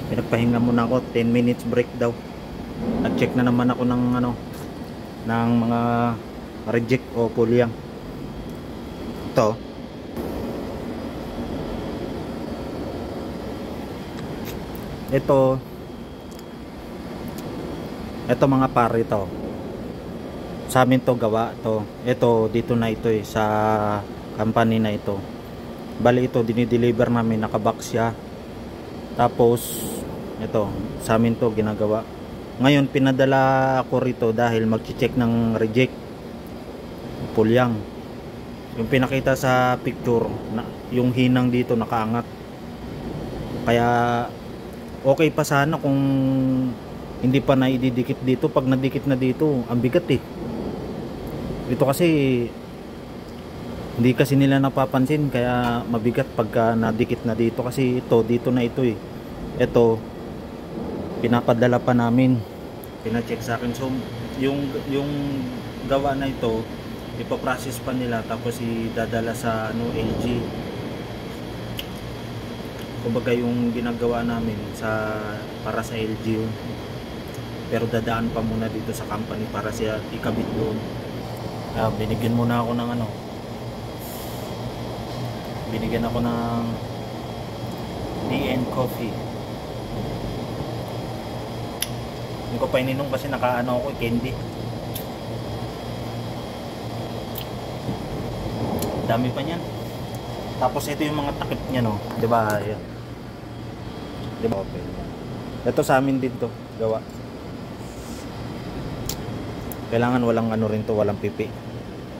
Pinagpahinga muna ako, 10 minutes break daw. Nag-check na naman ako ng ng mga reject o kulyang. Ito. Ito mga pare ito. Sa amin to gawa to. Ito dito na ito sa company na ito. Bali ito dinideliver namin, nakabox siya. Tapos ito sa amin to ginagawa. Ngayon pinadala ako rito dahil magche-check ng reject pulyang. Yung pinakita sa picture na yung hinang dito nakaangat. Kaya okay pa sana kung hindi pa na ididikit dito. Pag nadikit na dito ang bigat ito kasi hindi kasi nila napapansin, kaya mabigat pagka nadikit na dito. Kasi dito na ito ito pinapadala pa namin, pina-check sa akin. So yung gawa na ito ipaprocess pa nila, tapos idadala sa LG. Kumbaga yung ginagawa namin para sa LG yun, pero dadaan pa muna dito sa company para siya ikabit doon. Binigyan muna ako ng binigyan ako ng DN coffee. Hindi ko pa ininom kasi nakaano ako candy. Dami pa niyan. Tapos ito yung mga takip niya, no, 'di ba? Ayan. 'Di ba? Okay. Ito sa amin din to gawa. Kailangan walang rin to, walang pipi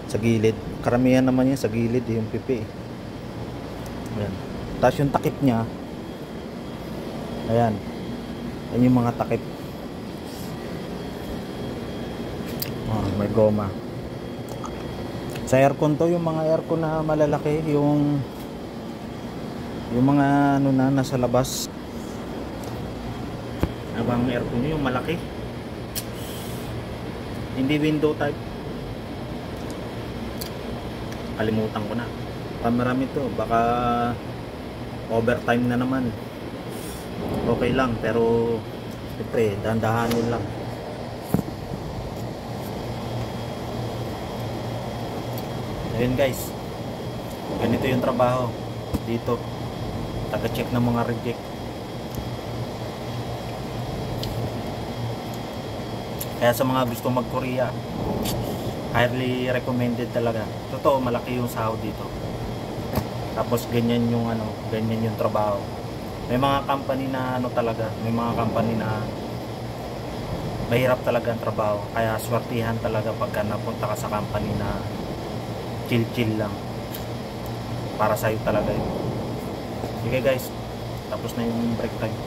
sa gilid. Karamihan naman yan sa gilid yung pipi. Ayan. Tapos yung takip niya, ayan. Ayan yung mga takip. May goma. Sa aircon to, yung mga aircon na malalaki, yung mga na nasa labas. Abang aircon nyo, yung malaki, hindi window type. Kalimutan ko na. Marami to, baka overtime na naman. Okay lang, pero siyempre dahan-dahanin lang. Ayun guys, ganito yung trabaho dito, taga-check ng mga reject. Kaya sa mga gusto mag-Korea, highly recommended talaga. Totoo, malaki yung sahod dito. Tapos ganyan yung ganyan yung trabaho. May mga company na talaga, may mga company na mahirap talaga ang trabaho. Kaya swertihan talaga pagka napunta ka sa company na chill lang. Para sa'yo talaga yun. Sige guys, tapos na yung break time.